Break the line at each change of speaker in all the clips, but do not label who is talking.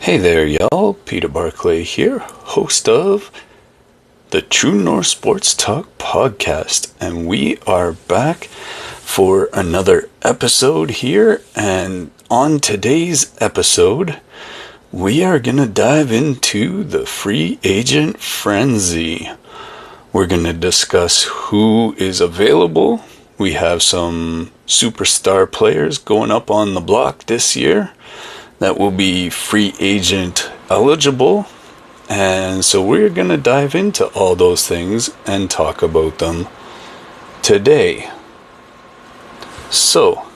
Hey there, y'all. Peter Barclay here, host of the True North Sports Talk podcast. And we are back for another episode here. And on today's episode, we are going to dive into the free agent frenzy. We're going to discuss who is available. We have some superstar players going up on the block this year that will be free agent eligible. And so we're going to dive into all those things and talk about them today. So,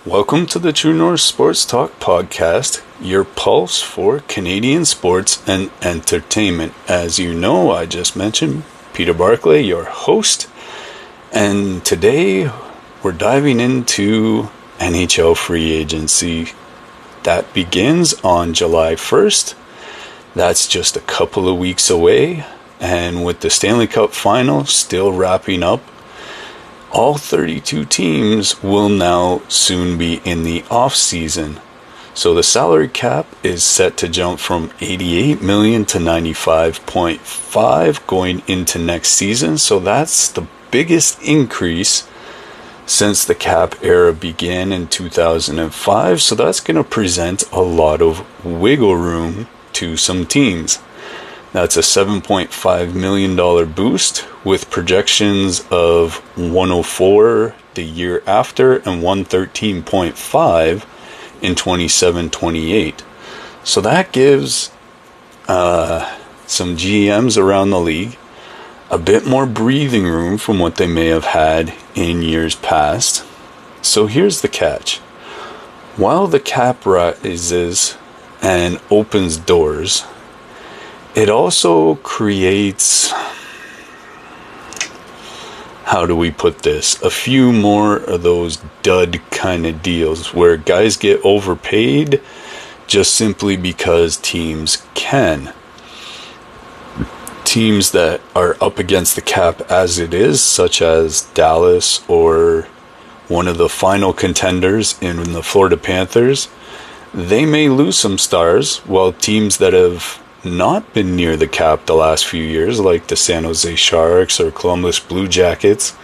welcome to the True North Sports Talk podcast, your pulse for Canadian sports and entertainment. As you know, I just mentioned Peter Barclay, your host. And today we're diving into NHL free agency. That begins on July 1st. That's just a couple of weeks away. And with the Stanley Cup final still wrapping up, all 32 teams will now soon be in the off-season. So the salary cap is set to jump from $88 million to $95.5 going into next season. So that's the biggest increase since the cap era began in 2005, so that's going to present a lot of wiggle room to some teams. That's a $7.5 million boost with projections of 104 the year after and 113.5 in 27-28. So that gives some GMs around the league a bit more breathing room from what they may have had in years past. So here's the catch. While the cap rises and opens doors, it also creates, how do we put this, a few more of those dud kind of deals where guys get overpaid just simply because teams can. Teams that are up against the cap as it is, such as Dallas or one of the final contenders in the Florida Panthers, they may lose some stars, while teams that have not been near the cap the last few years, like the San Jose Sharks or Columbus Blue Jackets,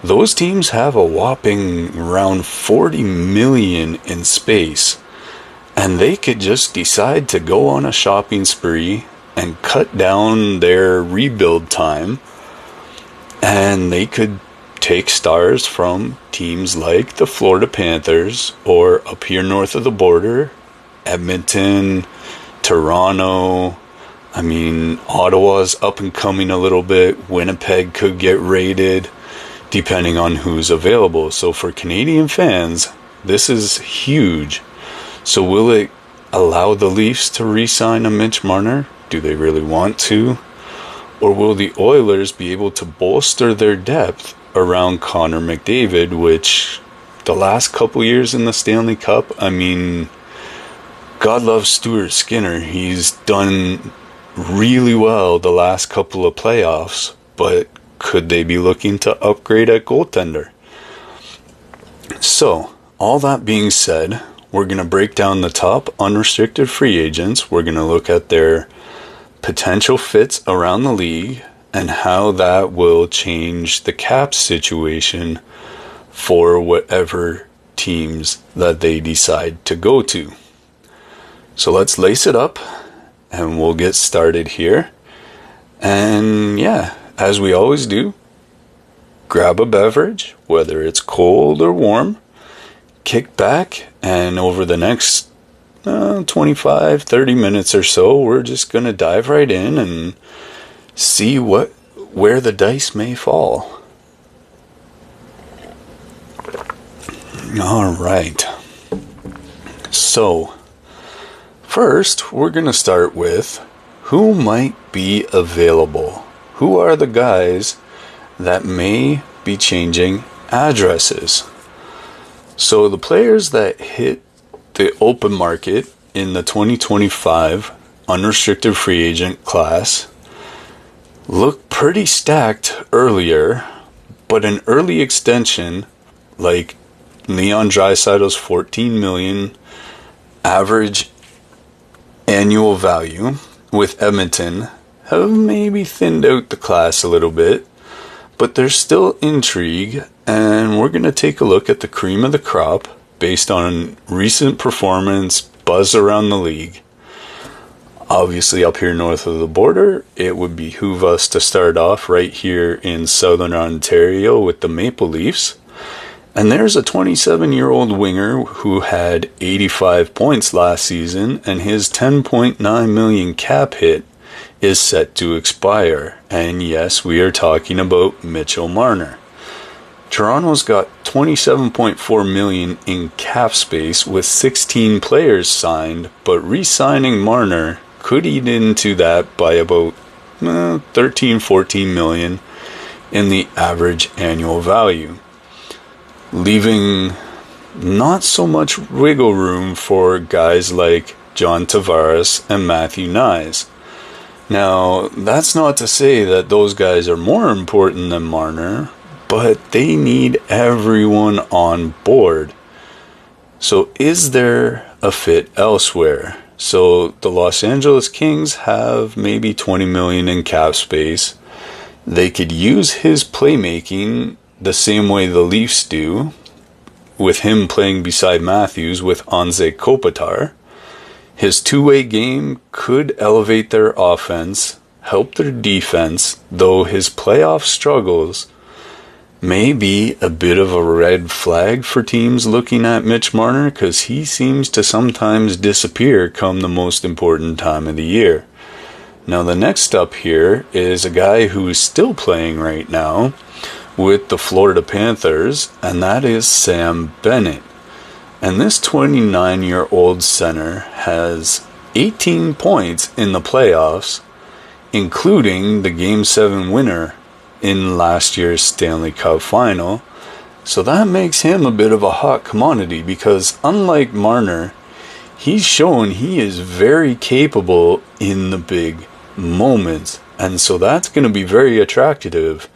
those teams have a whopping around $40 million in space, and they could just decide to go on a shopping spree and cut down their rebuild time, and they could take stars from teams like the Florida Panthers or up here north of the border, Edmonton, Toronto. I mean, Ottawa's up and coming a little bit. Winnipeg could get raided depending on who's available. So for Canadian fans, this is huge. So will it allow the Leafs to re-sign a Mitch Marner? Do they really want to? Or will the Oilers be able to bolster their depth around Connor McDavid, which the last couple years in the Stanley Cup, I mean, God loves Stuart Skinner. He's done really well the last couple of playoffs, but could they be looking to upgrade at goaltender? So, all that being said, we're going to break down the top unrestricted free agents. We're going to look at their potential fits around the league and how that will change the cap situation for whatever teams that they decide to go to. So let's lace it up and we'll get started here. And yeah, as we always do, grab a beverage, whether it's cold or warm, kick back, and over the next 25-30 minutes or so, we're just going to dive right in and see where the dice may fall. All right. So, first, we're going to start with who might be available. Who are the guys that may be changing addresses? So, the players that hit the open market in the 2025 unrestricted free agent class looked pretty stacked earlier, but an early extension like Leon Draisaitl's $14 million average annual value with Edmonton have maybe thinned out the class a little bit, but there's still intrigue, and we're going to take a look at the cream of the crop based on recent performance, buzz around the league. Obviously, up here north of the border, it would behoove us to start off right here in southern Ontario with the Maple Leafs. And there's a 27-year-old winger who had 85 points last season, and his $10.9 million cap hit is set to expire. And yes, we are talking about Mitch Marner. Toronto's got $27.4 million in cap space with 16 players signed, but re-signing Marner could eat into that by about 13-14 million in the average annual value, leaving not so much wiggle room for guys like John Tavares and Matthew Nyes. Now, that's not to say that those guys are more important than Marner, but they need everyone on board. So is there a fit elsewhere? So the Los Angeles Kings have maybe 20 million in cap space. They could use his playmaking the same way the Leafs do, with him playing beside Matthews with Anze Kopitar. His two-way game could elevate their offense, help their defense, though his playoff struggles may be a bit of a red flag for teams looking at Mitch Marner, because he seems to sometimes disappear come the most important time of the year. Now, the next up here is a guy who is still playing right now with the Florida Panthers, and that is Sam Bennett. And this 29-year-old center has 18 points in the playoffs, including the Game 7 winner in last year's Stanley Cup final. So that makes him a bit of a hot commodity, because unlike Marner, he's shown he is very capable in the big moments. And so that's going to be very attractive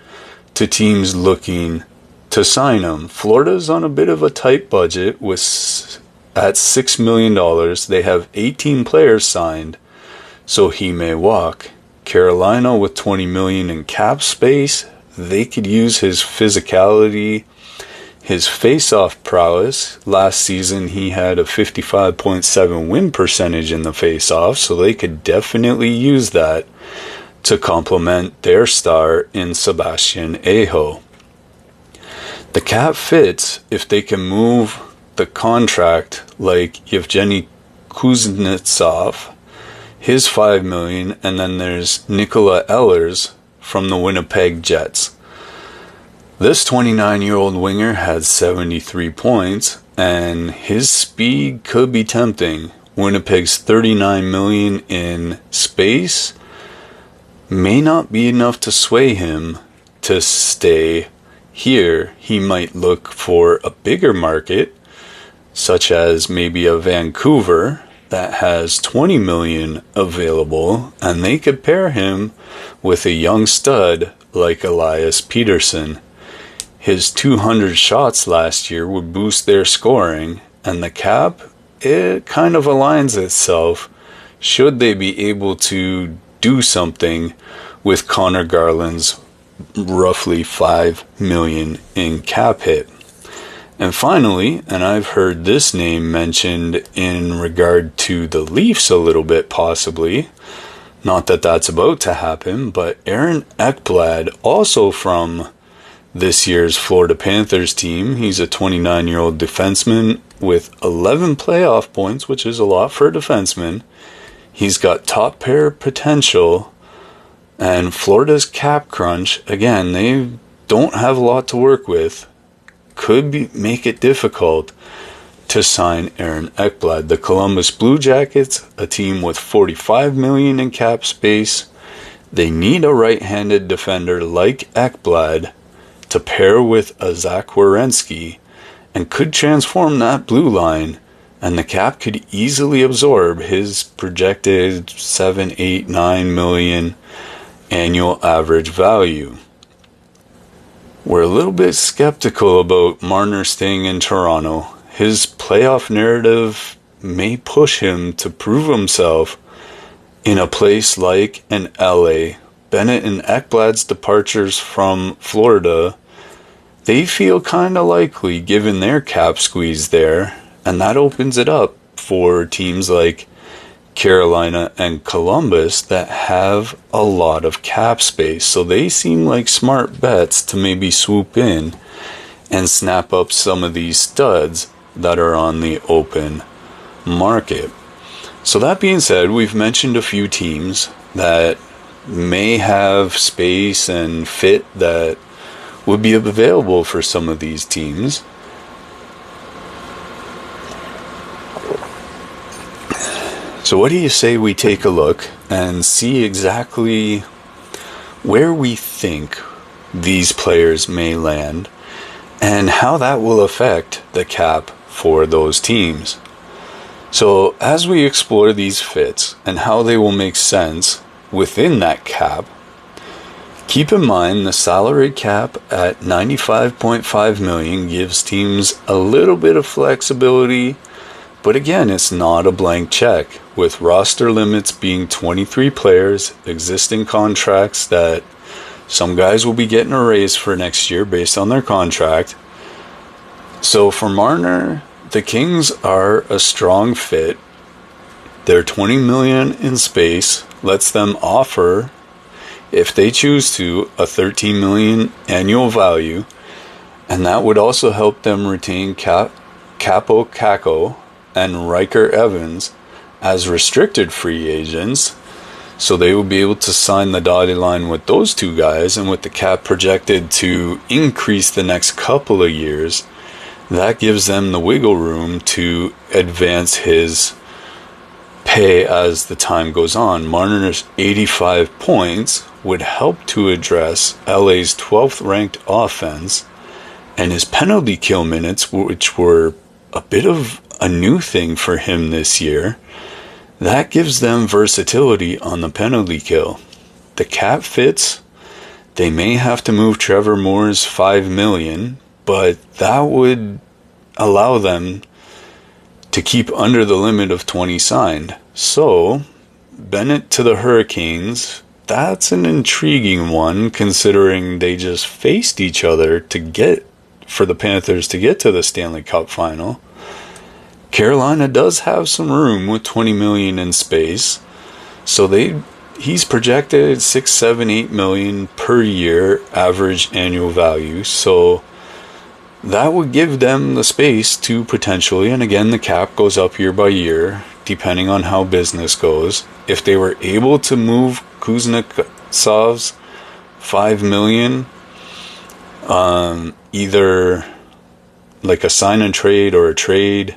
to teams looking to sign him. Florida's on a bit of a tight budget at $6 million. They have 18 players signed, so he may walk. Carolina with 20 million in cap space, they could use his physicality, his face-off prowess. Last season he had a 55.7 win percentage in the face-off, so they could definitely use that to complement their star in Sebastian Aho. The cap fits if they can move the contract like Yevgeny Kuznetsov, his $5 million, and then there's Nikolaj Ehlers from the Winnipeg Jets. This 29-year-old winger had 73 points, and his speed could be tempting. Winnipeg's $39 million in space may not be enough to sway him to stay here. He might look for a bigger market, such as maybe a Vancouver that has 20 million available, and they could pair him with a young stud like Elias Peterson. His 200 shots last year would boost their scoring, and the cap, it kind of aligns itself should they be able to do something with Connor Garland's roughly 5 million in cap hit. And finally, and I've heard this name mentioned in regard to the Leafs a little bit possibly, not that that's about to happen, but Aaron Ekblad, also from this year's Florida Panthers team. He's a 29-year-old defenseman with 11 playoff points, which is a lot for a defenseman. He's got top pair potential, and Florida's cap crunch, again, they don't have a lot to work with, could make it difficult to sign Aaron Ekblad. The Columbus Blue Jackets, a team with $45 million in cap space, they need a right-handed defender like Ekblad to pair with a Zach Werenski, and could transform that blue line, and the cap could easily absorb his projected 7, 8, 9 million annual average value. We're a little bit skeptical about Marner staying in Toronto. His playoff narrative may push him to prove himself in a place like in LA, Bennett and Ekblad's departures from Florida, they feel kind of likely given their cap squeeze there, and that opens it up for teams like Carolina and Columbus that have a lot of cap space. So they seem like smart bets to maybe swoop in and snap up some of these studs that are on the open market. So that being said, we've mentioned a few teams that may have space and fit that would be available for some of these teams. So what do you say we take a look and see exactly where we think these players may land and how that will affect the cap for those teams? So as we explore these fits and how they will make sense within that cap, keep in mind the salary cap at $95.5 million gives teams a little bit of flexibility, but again, it's not a blank check, with roster limits being 23 players, existing contracts that some guys will be getting a raise for next year based on their contract. So for Marner, the Kings are a strong fit. Their $20 million in space lets them offer, if they choose to, a $13 million annual value, and that would also help them retain Capo Kakko and Riker Evans as restricted free agents, so they will be able to sign the dotted line with those two guys, and with the cap projected to increase the next couple of years, that gives them the wiggle room to advance his pay as the time goes on. Marner's 85 points would help to address LA's 12th ranked offense, and his penalty kill minutes, which were a bit of a new thing for him this year, that gives them versatility on the penalty kill. The cap fits. They may have to move Trevor Moore's $5 million, but that would allow them to keep under the limit of 20 signed. So Bennett to the Hurricanes, that's an intriguing one, considering they just faced each other for the Panthers to get to the Stanley Cup final. Carolina does have some room with $20 million in space, so he's projected $6, $7, $8 million per year average annual value. So that would give them the space to potentially, and again, the cap goes up year by year depending on how business goes. If they were able to move Kuznetsov's $5 million, either like a sign and trade or a trade,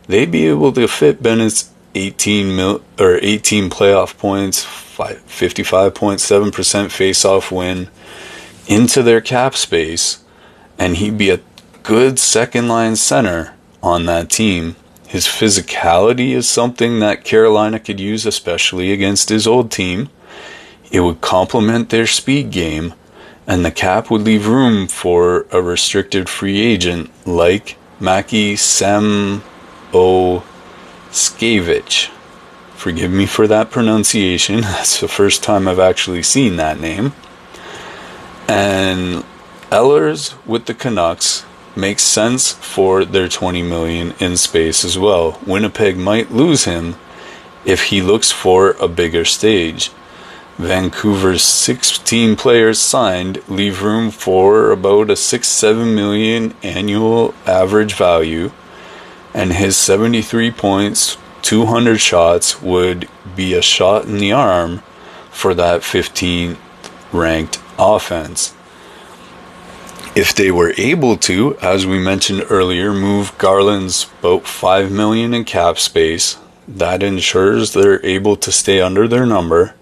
they'd be able to fit Bennett's 18 playoff points, 55.7% face-off win into their cap space, and he'd be a good second-line center on that team. His physicality is something that Carolina could use, especially against his old team. It would complement their speed game, and the cap would leave room for a restricted free agent like Maki Samoskevich. Forgive me for that pronunciation. That's the first time I've actually seen that name. And Ehlers with the Canucks makes sense for their $20 million in space as well. Winnipeg might lose him if he looks for a bigger stage. Vancouver's 16 players signed leave room for about a $6-7 million annual average value, and his 73 points, 200 shots would be a shot in the arm for that 15th ranked offense. If they were able to, as we mentioned earlier, move Garland's about $5 million in cap space, that ensures they're able to stay under their number,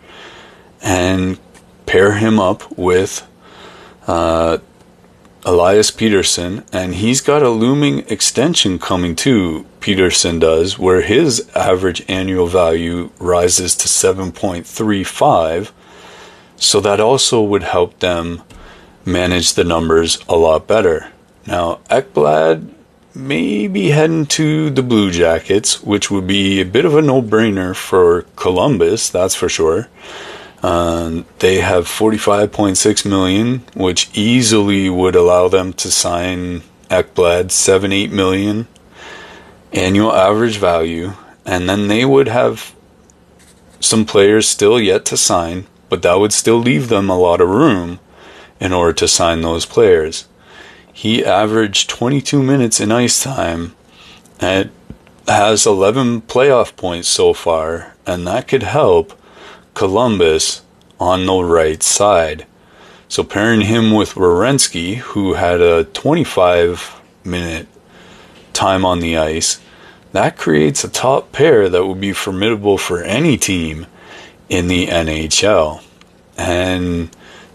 and pair him up with Elias Peterson, and he's got a looming extension coming too, Peterson does, where his average annual value rises to 7.35, so that also would help them manage the numbers a lot better. Now, Ekblad maybe heading to the Blue Jackets, which would be a bit of a no-brainer for Columbus, that's for sure. They have $45.6 million, which easily would allow them to sign Ekblad $7-8 million annual average value, and then they would have some players still yet to sign, but that would still leave them a lot of room in order to sign those players. He averaged 22 minutes in ice time and has 11 playoff points so far, and that could help Columbus on the right side. So pairing him with Werenski, who had a 25-minute time on the ice, that creates a top pair that would be formidable for any team in the NHL. And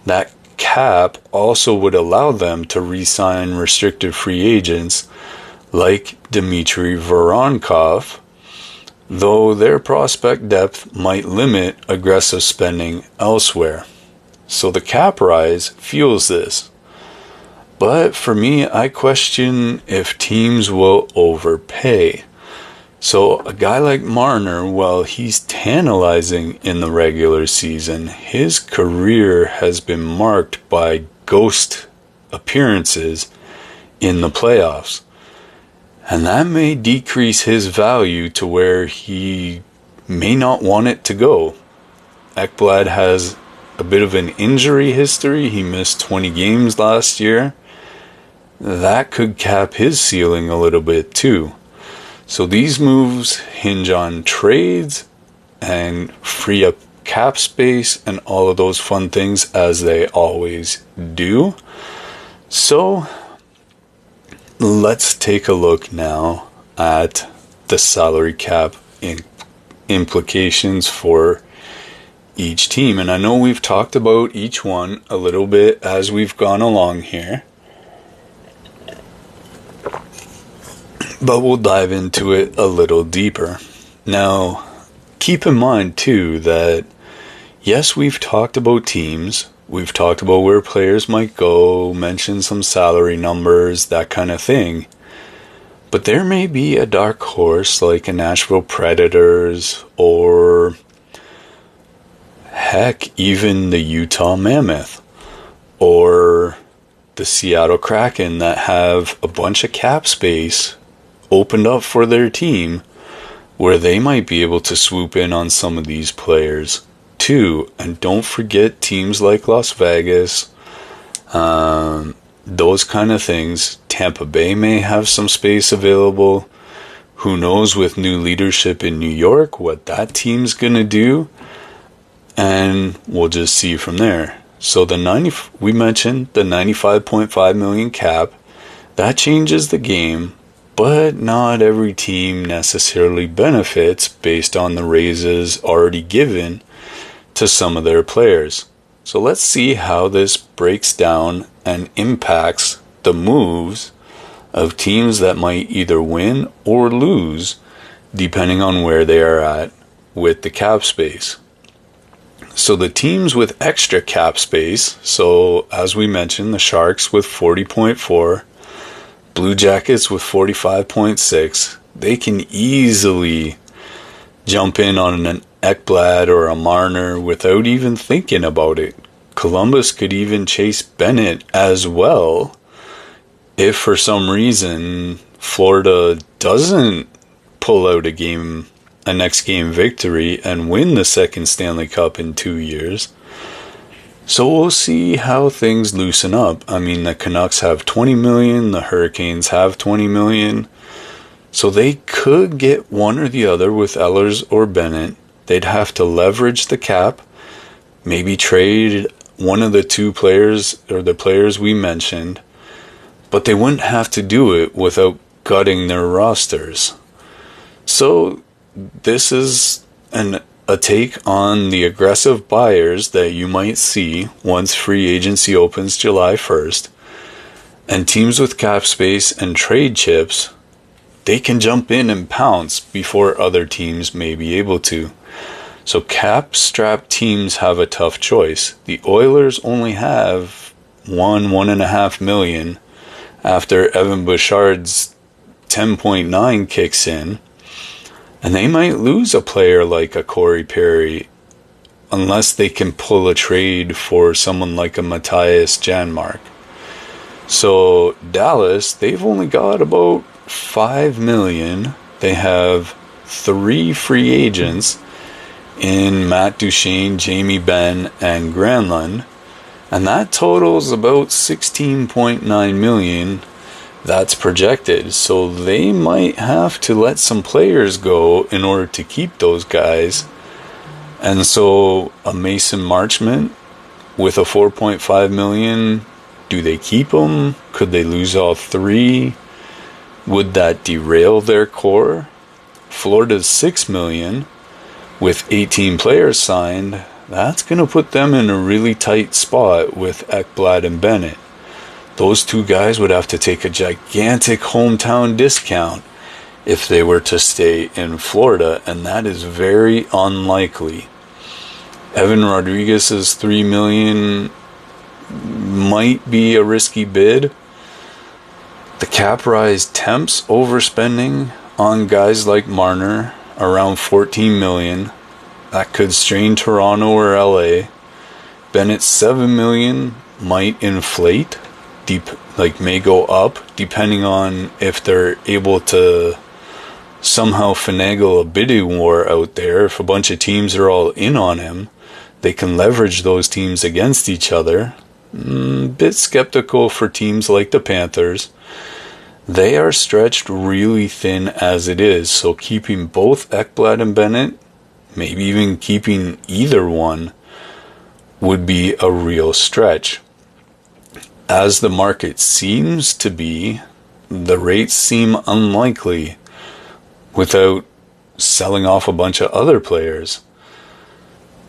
that cap also would allow them to re-sign restricted free agents like Dmitry Voronkov, though their prospect depth might limit aggressive spending elsewhere. So the cap rise fuels this. But for me, I question if teams will overpay. So a guy like Marner, while he's tantalizing in the regular season, his career has been marked by ghost appearances in the playoffs. And that may decrease his value to where he may not want it to go. Ekblad has a bit of an injury history. He missed 20 games last year. That could cap his ceiling a little bit too. So these moves hinge on trades and free up cap space and all of those fun things, as they always do. So let's take a look now at the salary cap implications for each team. And I know we've talked about each one a little bit as we've gone along here, but we'll dive into it a little deeper. Now, keep in mind too that yes, we've talked about teams, we've talked about where players might go, mentioned some salary numbers, that kind of thing. But there may be a dark horse like a Nashville Predators, or heck, even the Utah Mammoth, or the Seattle Kraken, that have a bunch of cap space opened up for their team, where they might be able to swoop in on some of these players too. And don't forget teams like Las Vegas, those kind of things. Tampa Bay may have some space available. Who knows with new leadership in New York what that team's gonna do, and we'll just see from there. So we mentioned the $95.5 million cap. That changes the game, but not every team necessarily benefits based on the raises already given to some of their players. So let's see how this breaks down and impacts the moves of teams that might either win or lose depending on where they are at with the cap space. So the teams with extra cap space, so as we mentioned, the Sharks with 40.4, Blue Jackets with 45.6, they can easily jump in on an Ekblad or a Marner without even thinking about it. Columbus could even chase Bennett as well if for some reason Florida doesn't pull out a next game victory and win the second Stanley Cup in 2 years. So we'll see how things loosen up. I mean, the Canucks have 20 million, the Hurricanes have 20 million. So they could get one or the other with Ehlers or Bennett. They'd have to leverage the cap, maybe trade one of the two players or the players we mentioned, but they wouldn't have to do it without gutting their rosters. So this is a take on the aggressive buyers that you might see once free agency opens July 1st. And teams with cap space and trade chips, they can jump in and pounce before other teams may be able to. So cap-strapped teams have a tough choice. The Oilers only have $1.5 million after Evan Bouchard's 10.9 kicks in, and they might lose a player like a Corey Perry unless they can pull a trade for someone like a Matthias Janmark. So Dallas, they've only got about $5 million. They have 3 free agents in Matt Duchene, Jamie Benn, and Granlund, and that totals about $16.9 million that's projected. So they might have to let some players go in order to keep those guys. And so a Mason Marchment with a $4.5 million, do they keep him? Could they lose all 3? Would that derail their core? Florida's $6 million with 18 players signed. That's going to put them in a really tight spot with Ekblad and Bennett. Those 2 guys would have to take a gigantic hometown discount if they were to stay in Florida, and that is very unlikely. Evan Rodriguez's $3 million might be a risky bid. The cap rise tempts overspending on guys like Marner, around $14 million. That could strain Toronto or LA. Bennett's $7 million might inflate, may go up, depending on if they're able to somehow finagle a bidding war out there. If a bunch of teams are all in on him, they can leverage those teams against each other. Bit skeptical for teams like the Panthers. They are stretched really thin as it is, so keeping both Ekblad and Bennett, maybe even keeping either one, would be a real stretch. As the market seems to be, the rates seem unlikely without selling off a bunch of other players.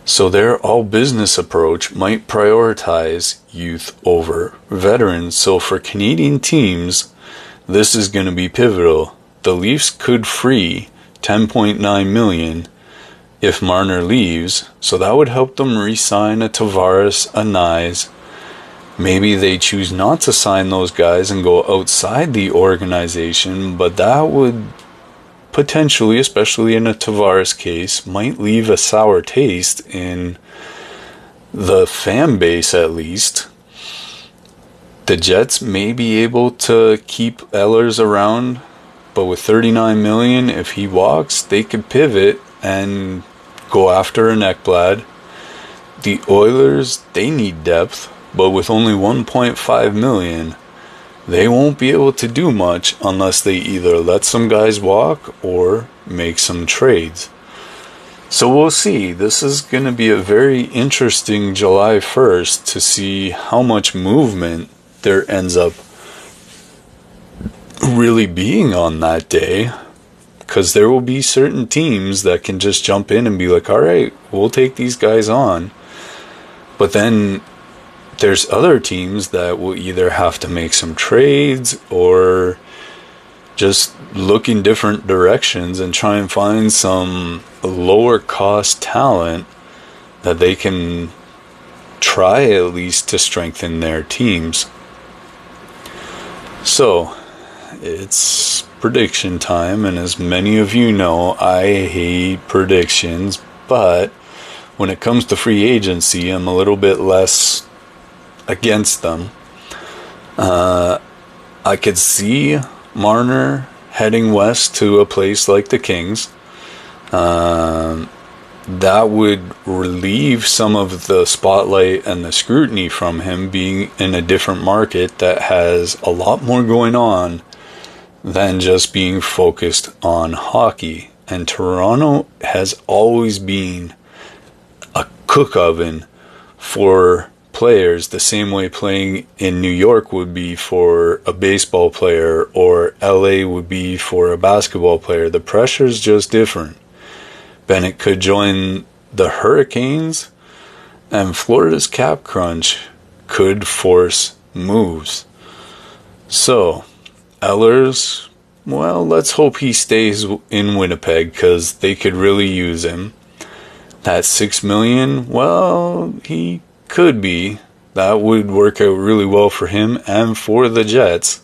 So their all-business approach might prioritize youth over veterans. So for Canadian teams, this is going to be pivotal. The Leafs could free $10.9 million if Marner leaves, so that would help them re-sign a Tavares, a Nyes. Maybe they choose not to sign those guys and go outside the organization, but that would potentially, especially in a Tavares case, might leave a sour taste in the fan base at least. The Jets may be able to keep Ehlers around, but with $39 million, if he walks, they could pivot and go after an Ekblad. The Oilers, they need depth, but with only $1.5 million, they won't be able to do much unless they either let some guys walk or make some trades. So we'll see. This is going to be a very interesting July 1st to see how much movement there ends up really being on that day, because there will be certain teams that can just jump in and be like, all right, we'll take these guys on. But then there's other teams that will either have to make some trades or just look in different directions and try and find some lower cost talent that they can try at least to strengthen their teams. So it's prediction time, and as many of you know, I hate predictions, but when it comes to free agency, I'm a little bit less against them. I could see Marner heading west to a place like the Kings. That would relieve some of the spotlight and the scrutiny from him being in a different market that has a lot more going on than just being focused on hockey. And Toronto has always been a cook oven for players, the same way playing in New York would be for a baseball player or LA would be for a basketball player. The pressure is just different. Bennett could join the Hurricanes, and Florida's cap crunch could force moves. So Ehlers, well, let's hope he stays in Winnipeg, because they could really use him. That $6 million, well, he could be. That would work out really well for him and for the Jets.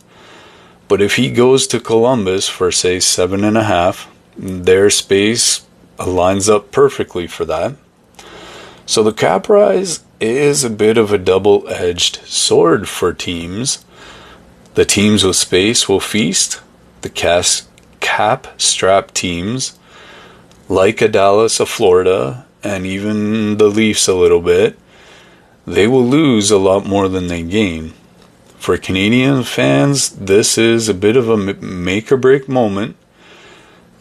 But if he goes to Columbus for, say, 7.5, their space lines up perfectly for that. So the cap rise is a bit of a double-edged sword for teams. The teams with space will feast. The cap-strapped teams, like a Dallas, a Florida, and even the Leafs a little bit, they will lose a lot more than they gain. For Canadian fans, this is a bit of a make-or-break moment.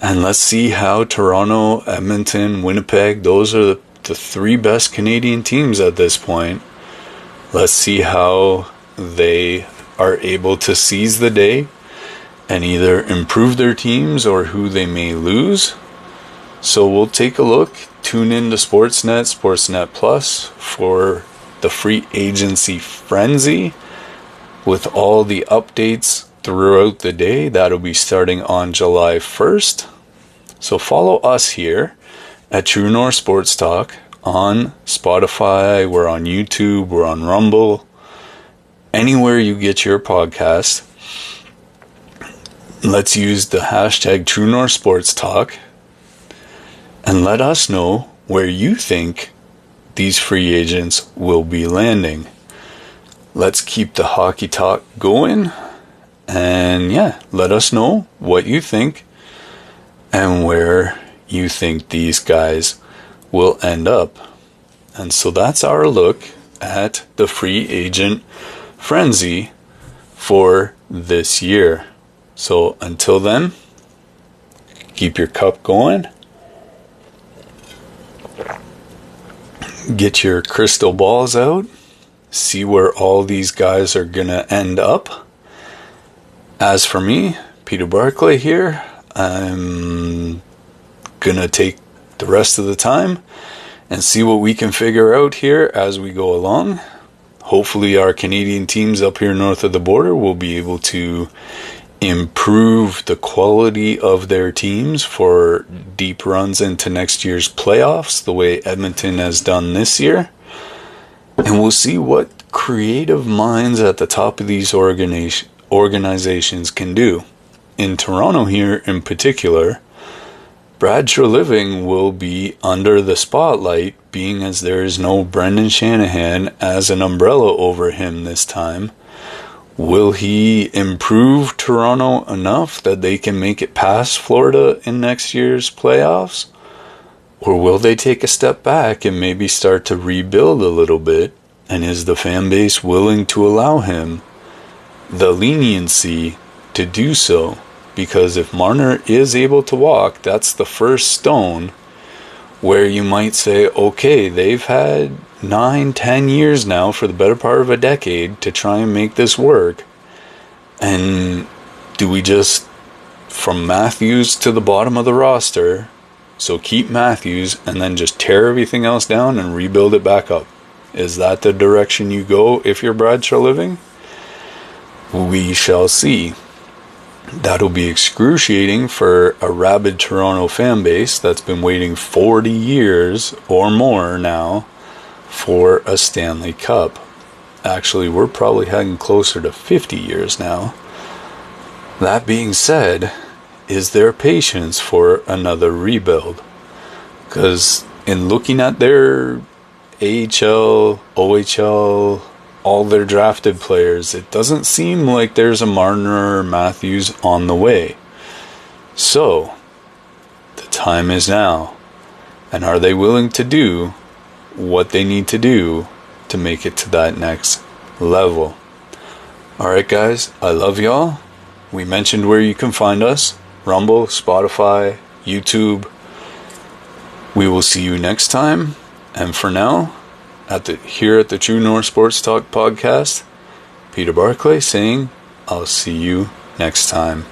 And let's see how Toronto, Edmonton, Winnipeg, those are the three best Canadian teams at this point. Let's see how they are able to seize the day and either improve their teams or who they may lose. So we'll take a look. Tune in to Sportsnet Plus for the free agency frenzy with all the updates throughout the day. That'll be starting on July 1st. So follow us here at True North Sports Talk on Spotify. We're on YouTube. We're on Rumble. Anywhere you get your podcast. Let's use the hashtag True North Sports Talk and let us know where you think these free agents will be landing. Let's keep the hockey talk going. And yeah, let us know what you think and where you think these guys will end up. And so that's our look at the free agent frenzy for this year. So until then, keep your cup going. Get your crystal balls out. See where all these guys are going to end up. As for me, Peter Barclay here, I'm going to take the rest of the time and see what we can figure out here as we go along. Hopefully our Canadian teams up here north of the border will be able to improve the quality of their teams for deep runs into next year's playoffs, the way Edmonton has done this year. And we'll see what creative minds at the top of these organizations can do. In Toronto here in particular, Brad Treliving will be under the spotlight, being as there is no Brendan Shanahan as an umbrella over him this time. Will he improve Toronto enough that they can make it past Florida in next year's playoffs? Or will they take a step back and maybe start to rebuild a little bit? And is the fan base willing to allow him the leniency to do so? Because if Marner is able to walk, that's the first stone where you might say, okay, they've had 9-10 years now for the better part of a decade to try and make this work. And do we just, from Matthews to the bottom of the roster, so keep Matthews and then just tear everything else down and rebuild it back up? Is that the direction you go if you're Brad Treliving? We shall see. That'll be excruciating for a rabid Toronto fan base that's been waiting 40 years or more now for a Stanley Cup. Actually, we're probably heading closer to 50 years now. That being said, is there patience for another rebuild? Because in looking at their AHL, OHL, all their drafted players, it doesn't seem like there's a Marner or Matthews on the way. So, the time is now. And are they willing to do what they need to do to make it to that next level? Alright guys, I love y'all. We mentioned where you can find us. Rumble, Spotify, YouTube. We will see you next time. And for now, here at the True North Sports Talk podcast, Peter Barclay saying, I'll see you next time.